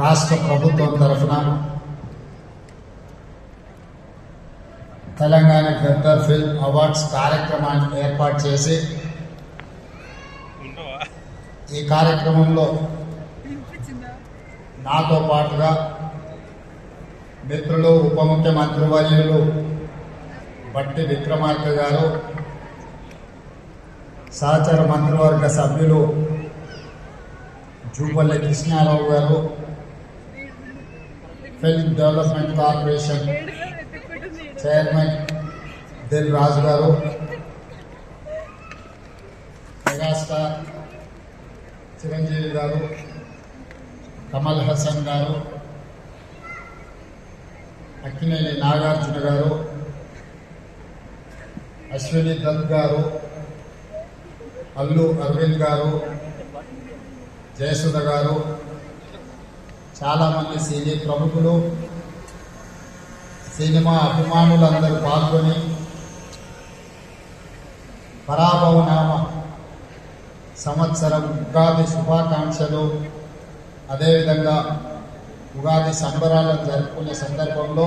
రాష్ట్ర ప్రభుత్వం తరఫున తెలంగాణ గద్దర్ ఫిల్మ్ అవార్డ్స్ కార్యక్రమాన్ని ఏర్పాటు చేసి ఈ కార్యక్రమంలో నాతో పాటుగా మిత్రులు ఉప ముఖ్యమంత్రి వర్యులు బట్టి విక్రమార్క గారు, సహచర మంత్రివర్గ సభ్యులు జూపల్లి కృష్ణారావు గారు, film development corporation chairman Dil Raju గారు, మెగాస్టార్ చిరంజీవి గారు, కమల్ హాసన్ గారు, అక్కినేని నాగార్జున గారు, అశ్విని దత్ గారు, అల్లు అరవింద్ గారు, జయసుధ గారు, చాలామంది సినీ ప్రముఖులు, సినిమా అభిమానులందరూ పాల్గొని పరాభవనామ సంవత్సరం ఉగాది శుభాకాంక్షలు, అదేవిధంగా ఉగాది సంబరాలను జరుపుకునే సందర్భంలో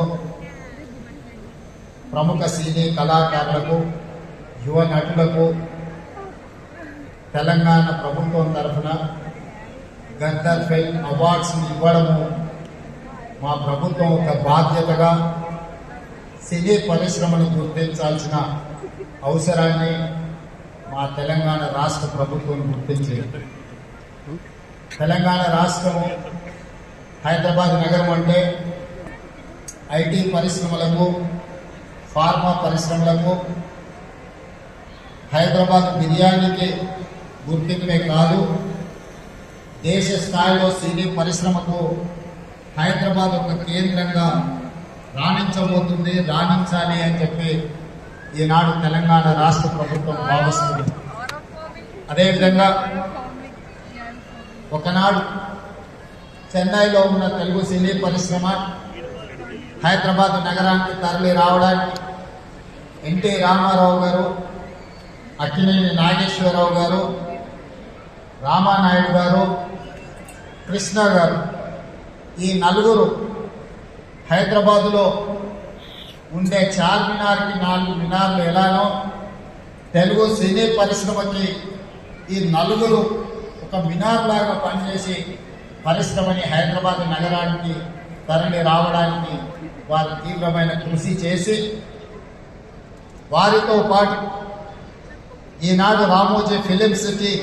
ప్రముఖ సినీ కళాకారులకు, యువ నటులకు తెలంగాణ ప్రభుత్వం తరఫున గద్దర్ ఫిల్మ్ అవార్డ్స్ని ఇవ్వడము మా ప్రభుత్వం ఒక బాధ్యతగా సినీ పరిశ్రమను గుర్తించాల్సిన అవసరాన్ని మా తెలంగాణ రాష్ట్ర ప్రభుత్వం గుర్తించింది. తెలంగాణ రాష్ట్రము హైదరాబాద్ నగరం అంటే ఐటీ పరిశ్రమలకు, ఫార్మా పరిశ్రమలకు, హైదరాబాద్ బిర్యానీకి గుర్తింపే కాదు, దేశ స్థాయిలో సినీ పరిశ్రమకు హైదరాబాద్ ఒక కేంద్రంగా రాణించబోతుంది, రాణించాలి అని చెప్పి ఈనాడు తెలంగాణ రాష్ట్ర ప్రభుత్వం భావిస్తుంది. అదేవిధంగా ఒకనాడు చెన్నైలో ఉన్న తెలుగు సినీ పరిశ్రమ హైదరాబాద్ నగరానికి తరలి రావడానికి ఎన్టీ రామారావు గారు, అక్కినేని నాగేశ్వరరావు గారు, రామానాయుడు గారు, కృష్ణ గారు, ఈ నలుగురు హైదరాబాదులో ఉండే చార్మినార్కి 4 మినార్లు ఎలానో తెలుగు సినీ పరిశ్రమకి ఈ నలుగురు ఒక మినార్ లాగా పనిచేసి పరిశ్రమని హైదరాబాద్ నగరానికి తరలి రావడానికి వారు తీవ్రమైన కృషి చేసి, వారితో పాటు ఈనాడు రామోజీ ఫిలిం సిటీ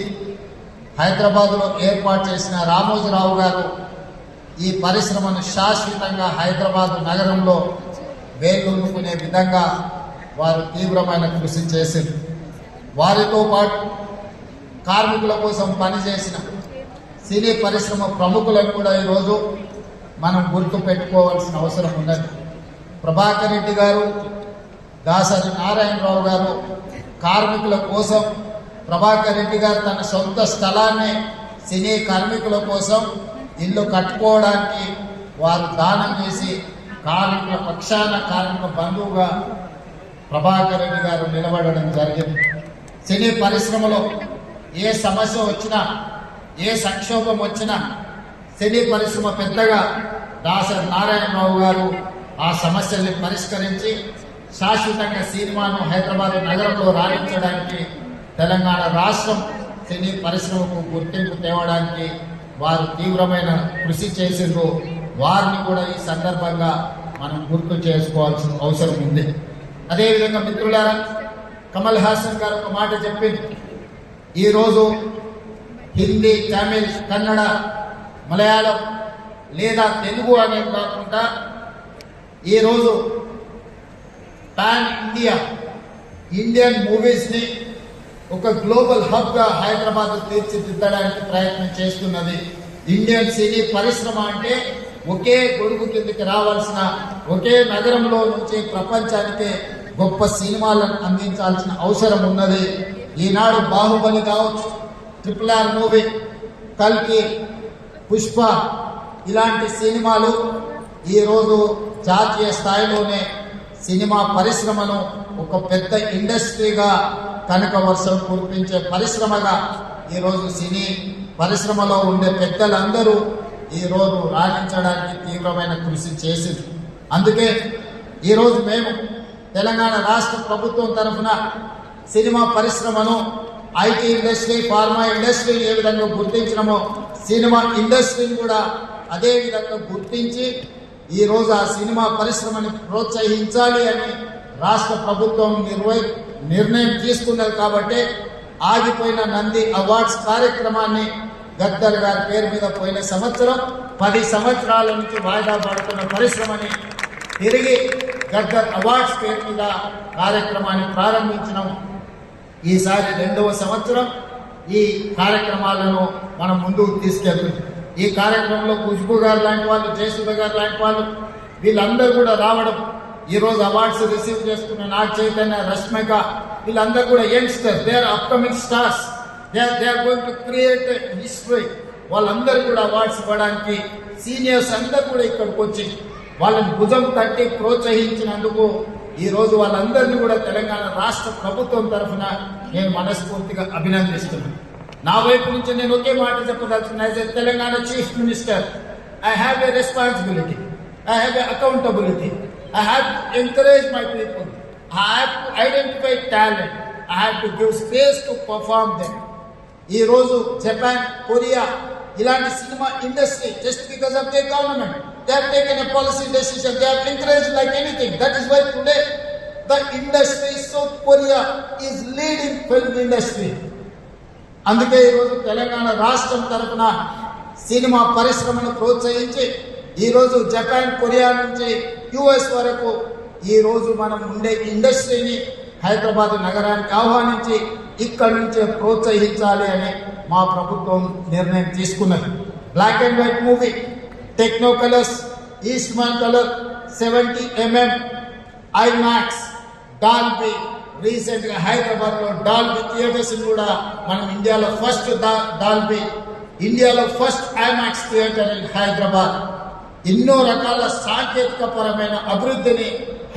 హైదరాబాద్లో ఏర్పాటు చేసిన రామోజీరావు గారు ఈ పరిశ్రమను శాశ్వతంగా హైదరాబాద్ నగరంలో వేలునుకునే విధంగా వారు తీవ్రమైన కృషి చేసింది. వారితో పాటు కార్మికుల కోసం పనిచేసిన సినీ పరిశ్రమ ప్రముఖులను కూడా ఈరోజు మనం గుర్తు పెట్టుకోవాల్సిన అవసరం ఉన్నది. ప్రభాకర్ రెడ్డి గారు, దాసరి నారాయణరావు గారు కార్మికుల కోసం, ప్రభాకర్ రెడ్డి గారు తన సొంత స్థలాన్ని సినీ కార్మికుల కోసం ఇల్లు కట్టుకోవడానికి వారు దానం చేసి కార్మికుల పక్షాన, కార్మిక బంధువుగా ప్రభాకర్ రెడ్డి గారు నిలబడడం జరిగింది. సినీ పరిశ్రమలో ఏ సమస్య వచ్చినా, ఏ సంక్షోభం వచ్చినా సినీ పరిశ్రమ పెద్దగా దాసరి నారాయణరావు గారు ఆ సమస్యల్ని పరిష్కరించి శాశ్వతంగా సినిమాను హైదరాబాద్ నగరంలో రాణించడానికి, తెలంగాణ రాష్ట్రం సినీ పరిశ్రమకు గుర్తింపు తేవడానికి వారు తీవ్రమైన కృషి చేసిండ్రు. వారిని కూడా ఈ సందర్భంగా మనం గుర్తు చేసుకోవాల్సిన అవసరం ఉంది. అదేవిధంగా మిత్రులారా, కమల్ హాసన్ గారు ఒక మాట చెప్పింది. ఈరోజు హిందీ, తమిళ్, కన్నడ, మలయాళం లేదా తెలుగు అనేది కాకుండా ఈరోజు పాన్ ఇండియా ఇండియన్ మూవీస్ని ఒక గ్లోబల్ హబ్గా హైదరాబాద్ తీర్చిదిద్దడానికి ప్రయత్నం చేస్తున్నది. ఇండియన్ సినీ పరిశ్రమ అంటే ఒకే గొడుగు కిందకి రావాల్సిన, ఒకే నగరంలో నుంచి ప్రపంచానికి గొప్ప సినిమాలను అందించాల్సిన అవసరం ఉన్నది. ఈనాడు బాహుబలి కావచ్చు, RRR మూవీ, కల్కి, పుష్ప ఇలాంటి సినిమాలు ఈరోజు జాతీయ స్థాయిలోనే సినిమా పరిశ్రమను ఒక పెద్ద ఇండస్ట్రీగా, కనక వర్షం కురిపించే పరిశ్రమగా ఈరోజు సినీ పరిశ్రమలో ఉండే పెద్దలందరూ ఈరోజు రాణించడానికి తీవ్రమైన కృషి చేసింది. అందుకే ఈరోజు మేము తెలంగాణ రాష్ట్ర ప్రభుత్వం తరఫున సినిమా పరిశ్రమను ఐటీ ఇండస్ట్రీ, ఫార్మా ఇండస్ట్రీని ఏ విధంగా గుర్తించినామో సినిమా ఇండస్ట్రీని కూడా అదే విధంగా గుర్తించి ఈరోజు ఆ సినిమా పరిశ్రమని ప్రోత్సహించాలి అని రాష్ట్ర ప్రభుత్వం నిర్ణయం తీసుకున్నది. కాబట్టి ఆగిపోయిన నంది అవార్డ్స్ కార్యక్రమాన్ని గద్దర్ గారి పేరు మీద పోయిన సంవత్సరం 10 సంవత్సరాల నుంచి వాయిదా పడుతున్న పరిశ్రమని తిరిగి గద్దర్ అవార్డ్స్ పేరు మీద కార్యక్రమాన్ని ప్రారంభించినాం. ఈసారి 2వ సంవత్సరం ఈ కార్యక్రమాలను మనం ముందుకు తీసుకెళ్తుంది. ఈ కార్యక్రమంలో ఖుష్బూ గారు లాంటి వాళ్ళు, జయసుధ గారు లాంటి వాళ్ళు వీళ్ళందరూ కూడా రావడం, ఈరోజు అవార్డ్స్ రిసీవ్ చేసుకున్న నాగ చైతన్య, రష్మిక వీళ్ళందరూ కూడా youngsters, they are upcoming stars, they are going to create history. వాళ్ళందరూ కూడా అవార్డ్స్ ఇవ్వడానికి సీనియర్స్ అందరూ కూడా ఇక్కడికి వచ్చి వాళ్ళని భుజం తట్టి ప్రోత్సహించినందుకు ఈరోజు వాళ్ళందరినీ కూడా తెలంగాణ రాష్ట్ర ప్రభుత్వం తరఫున నేను మనస్ఫూర్తిగా అభినందిస్తున్నాను. నా వైపు నుంచి నేను ఒకే మాట చెప్పదలుచుకున్నా. As a Telangana chief minister, I have a responsibility, I have a accountability, I have to encourage my people, I have to identify talent, I have to give space to perform them. ఈరోజు Japan, Korea ఇలాంటి cinema industry just because of they government, they have taken a policy decision, they have encouraged like anything. That is why today the industry, South Korea is leading film industry. అందుకే ఈరోజు తెలంగాణ రాష్ట్రం తరఫున cinema పరిశ్రమను ప్రోత్సహించి ఈరోజు Japan, Korea నుంచి US వరకు ఈరోజు మనం ఉండే ఇండస్ట్రీని హైదరాబాద్ నగరానికి ఆహ్వానించి ఇక్కడి నుంచే ప్రోత్సహించాలి అని మా ప్రభుత్వం నిర్ణయం తీసుకున్నది. Black and white movie, techno colours, eastman colour, 70mm, IMAX, Dolby, recent గా హైదరాబాద్ లో డాల్బీ థియేటర్స్ కూడా మనం ఇండియాలో ఫస్ట్ డాల్బీ, ఇండియాలో first IMAX theatre in Hyderabad. ఎన్నో రకాల సాంకేతిక పరమైన అభివృద్ధిని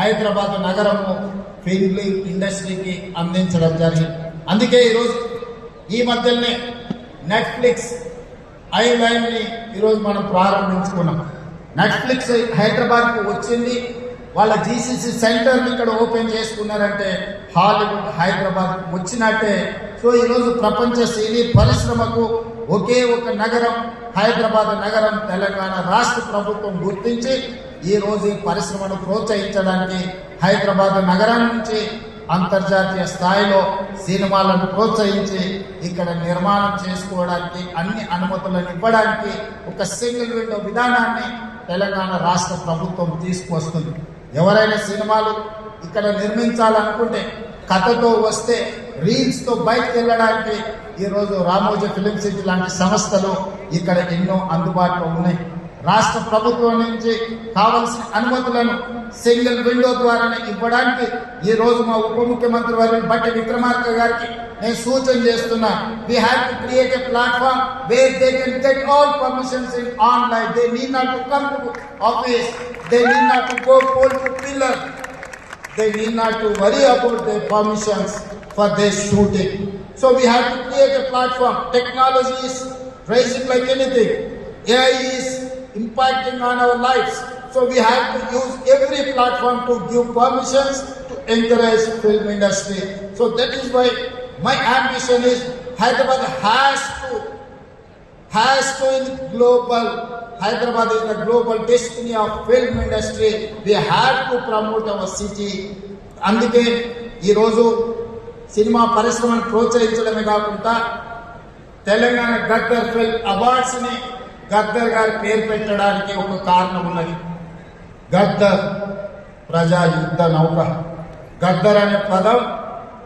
హైదరాబాద్ నగరము ఫిల్మ్ ఇండస్ట్రీకి అందించడం జరిగింది. అందుకే ఈరోజు ఈ మధ్యలోనే నెట్ఫ్లిక్స్ ఐలైన్ ని ఈరోజు మనం ప్రారంభించుకున్నాం. నెట్ఫ్లిక్స్ హైదరాబాద్కు వచ్చింది, వాళ్ళ జీసీసీ సెంటర్ ఇక్కడ ఓపెన్ చేసుకున్నారంటే హాలీవుడ్ హైదరాబాద్ వచ్చినట్టే. సో ఈరోజు ప్రపంచ సినీ పరిశ్రమకు ఒకే ఒక నగరం హైదరాబాద్ నగరం తెలంగాణ రాష్ట్ర ప్రభుత్వం గుర్తించి ఈరోజు ఈ పరిశ్రమను ప్రోత్సహించడానికి హైదరాబాద్ నగరం నుంచి అంతర్జాతీయ స్థాయిలో సినిమాలను ప్రోత్సహించి ఇక్కడ నిర్మాణం చేసుకోవడానికి అన్ని అనుమతులను ఇవ్వడానికి ఒక సింగిల్ విండో విధానాన్ని తెలంగాణ రాష్ట్ర ప్రభుత్వం తీసుకువస్తుంది. ఎవరైనా సినిమాలు ఇక్కడ నిర్మించాలనుకుంటే కథతో వస్తే రీల్స్ తో బయటకు వెళ్ళడానికి ఈరోజు రామోజీ ఫిలిం సిటీ లాంటి సంస్థలు ఇక్కడ ఎన్నో అందుబాటులో ఉన్నాయి. రాష్ట్ర ప్రభుత్వం నుంచి కావలసిన అనుమతులను సింగిల్ విండో ద్వారానే ఇవ్వడానికి ఈ రోజు మా ఉప ముఖ్యమంత్రి వారి బట్టి విక్రమార్క గారికి నేను సూచన చేస్తున్నా. We have to create a platform where they can get all permissions in online. They need not to come to office, they need not to go pole to pillar, they need not to worry about their permissions for their shooting. So we have to create a platform. Technology is rising like anything. AI is impacting on our lives. So we have to use every platform to give permissions to encourage film industry. So that is why my ambition is Hyderabad has to in global. Hyderabad is the global destiny of film industry. We have to promote our city. అందుకే ఈరోజు cinema పరిశ్రమను ప్రోత్సహించడమే కాకుండా Telangana Gaddar film awards ని గద్దర్ గారి పేరు పెట్టడానికి ఒక కారణం ఉన్నది. గద్దర్ ప్రజా యుద్ధ నౌక. గద్దర్ అనే పదం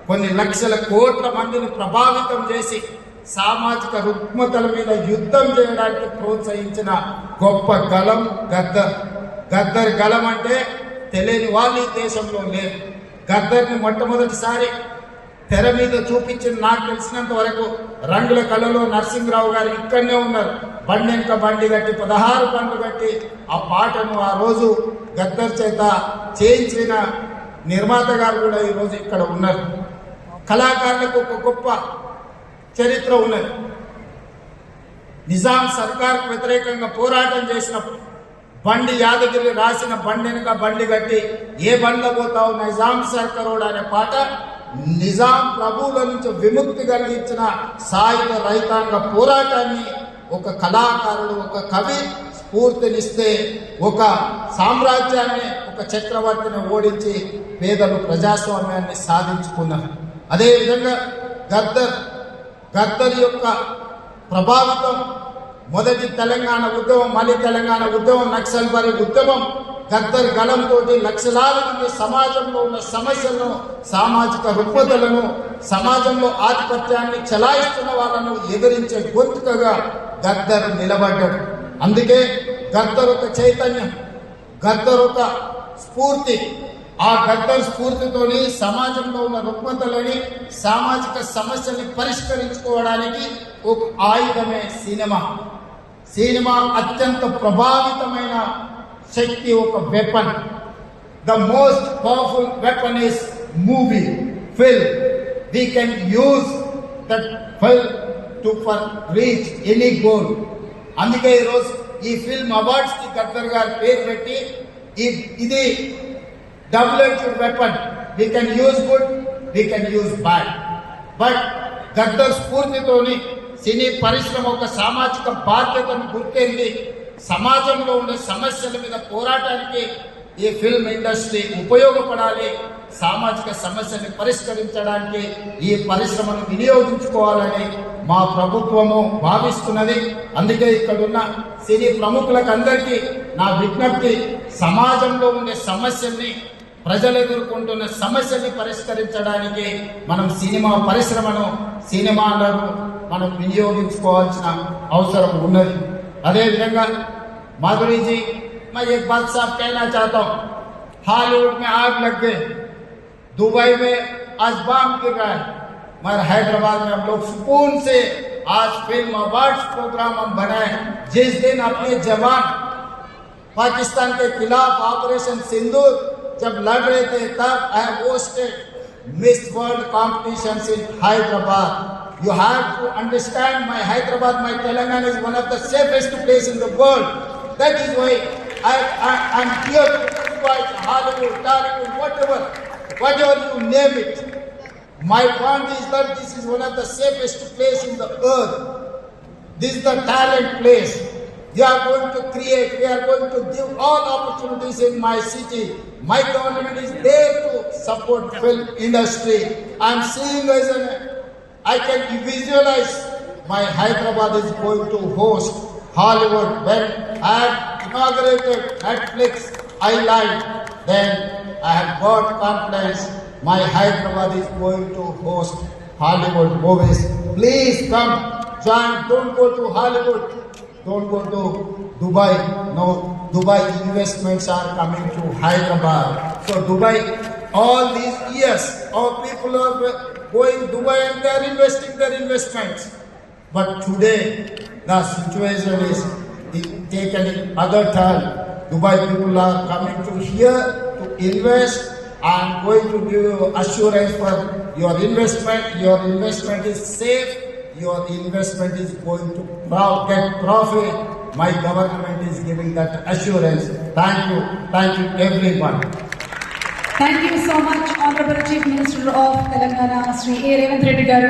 కొన్ని లక్షల కోట్ల మందిని ప్రభావితం చేసి సామాజిక రుగ్మతల మీద యుద్ధం చేయడానికి ప్రోత్సహించిన గొప్ప గలం గద్దర్. గద్దర్ గలం అంటే తెలియని వాళ్ళు ఈ దేశంలో లేరు. గద్దర్ని మొట్టమొదటిసారి తెర మీద చూపించిన నాకు తెలిసినంత వరకు రంగుల కళలో నరసింహరావు గారు ఇక్కడనే ఉన్నారు. బండెంక బండి కట్టి 16 బండ్లు కట్టి ఆ పాటను ఆ రోజు గద్దర్ చేత చేయించిన నిర్మాత గారు కూడా ఈరోజు ఇక్కడ ఉన్నారు. కళాకారులకు ఒక గొప్ప చరిత్ర ఉన్నది. నిజాం సర్కార్కు వ్యతిరేకంగా పోరాటం చేసినప్పుడు బండి యాదగిరి రాసిన బండి వెనుక బండి కట్టి ఏ బండ్లో పోతావు నిజాం సర్కారోడు అనే పాట నిజాం ప్రభువుల నుంచి విముక్తి కలిగించిన సాయుధ రైతాంగ పోరాటాన్ని ఒక కళాకారుడు ఒక కవి స్ఫూర్తినిస్తే ఒక సామ్రాజ్యాన్ని ఒక చక్రవర్తిని ఓడించి పేదలు ప్రజాస్వామ్యాన్ని సాధించుకున్నారు. అదేవిధంగా గద్దర్ యొక్క ప్రభావితం మొదటి తెలంగాణ ఉద్యమం, మళ్ళీ తెలంగాణ ఉద్యమం, నక్సల్బరీ ఉద్యమం, గద్దర్ గళంతో లక్షలాది మంది సమాజంలో ఉన్న సమస్యలను, సామాజిక రుగ్మతలను, సమాజంలో ఆధిపత్యాన్ని చెలాయిస్తున్న వాళ్ళను ఎదిరించే గొంతుకగా గద్దర్ నిలబడ్డాడు. అందుకే గద్దర్ ఒక చైతన్యం, గద్దర్ ఒక స్ఫూర్తి. ఆ గద్దర్ స్ఫూర్తితోని సమాజంలో ఉన్న రుగ్మతలని, సామాజిక సమస్యల్ని పరిష్కరించుకోవడానికి ఒక ఆయుధమే సినిమా. సినిమా అత్యంత ప్రభావితమైన శక్తి, ఒక weapon. The most powerful weapon is movie, film. We can use that film to for reach any goal. అందుకే ఈరోజు ఈ ఫిల్మ్ అవార్డ్స్ కి గద్దర్ గారి పేరు పెట్టి ఇది double-edged weapon. We can use good, we can use bad. But Gaddar స్ఫూర్తితోని సినీ పరిశ్రమ ఒక సామాజిక బాధ్యతను గుర్తింది. సమాజంలో ఉండే సమస్యల మీద పోరాటానికి ఈ ఫిల్మ్ ఇండస్ట్రీ ఉపయోగపడాలి. సామాజిక సమస్యని పరిష్కరించడానికి ఈ పరిశ్రమను వినియోగించుకోవాలని మా ప్రభుత్వము భావిస్తున్నది. అందుకే ఇక్కడున్న సినీ ప్రముఖులకు అందరికీ నా విజ్ఞప్తి, సమాజంలో ఉండే సమస్యల్ని, ప్రజలు ఎదుర్కొంటున్న సమస్యని పరిష్కరించడానికి మనం సినిమా పరిశ్రమను, సినిమాలను మనం వినియోగించుకోవాల్సిన అవసరం ఉన్నది. అదేవిధంగా माधुरी जी, मैं एक बात साफ कहना चाहता हूँ, हॉलीवुड में आग लग गई, दुबई में आज बम गिर रहा है, मगर हैदराबाद में हम लोग सुकून से आज फिल्म अवार्ड्स प्रोग्राम हम बनाए. जिस दिन अपने जवान पाकिस्तान के खिलाफ ऑपरेशन सिंदूर जब लड़ रहे थे, तब I have hosted miss world competitions in Hyderabad. You have to understand, my Hyderabad, my Telangana is one of the safest place in the world. That is why I'm here to invite Hollywood, Tollywood, whatever you name it. My point is that this is one of the safest place in the earth. This is the talent place. We are going to create, we are going to give all opportunities in my city. My government is there to support film industry. I'm seeing as I can visualize my Hyderabad is going to host Hollywood. When I had inaugurated Netflix Island, then I had got confidence my Hyderabad is going to host Hollywood movies. Please come, join. Don't go to Hollywood. Don't go to Dubai. No, Dubai investments are coming to Hyderabad. So Dubai, all these years, our people are going to Dubai and they are investing their investments. But today, the situation is taken in other turn. Dubai people are coming to here to invest and going to give you assurance for your investment. Your investment is safe. Your investment is going to get profit. My government is giving that assurance. Thank you everyone. Thank you so much, Honorable Chief Minister of Telangana, Sri A. Revanth Reddy Garu.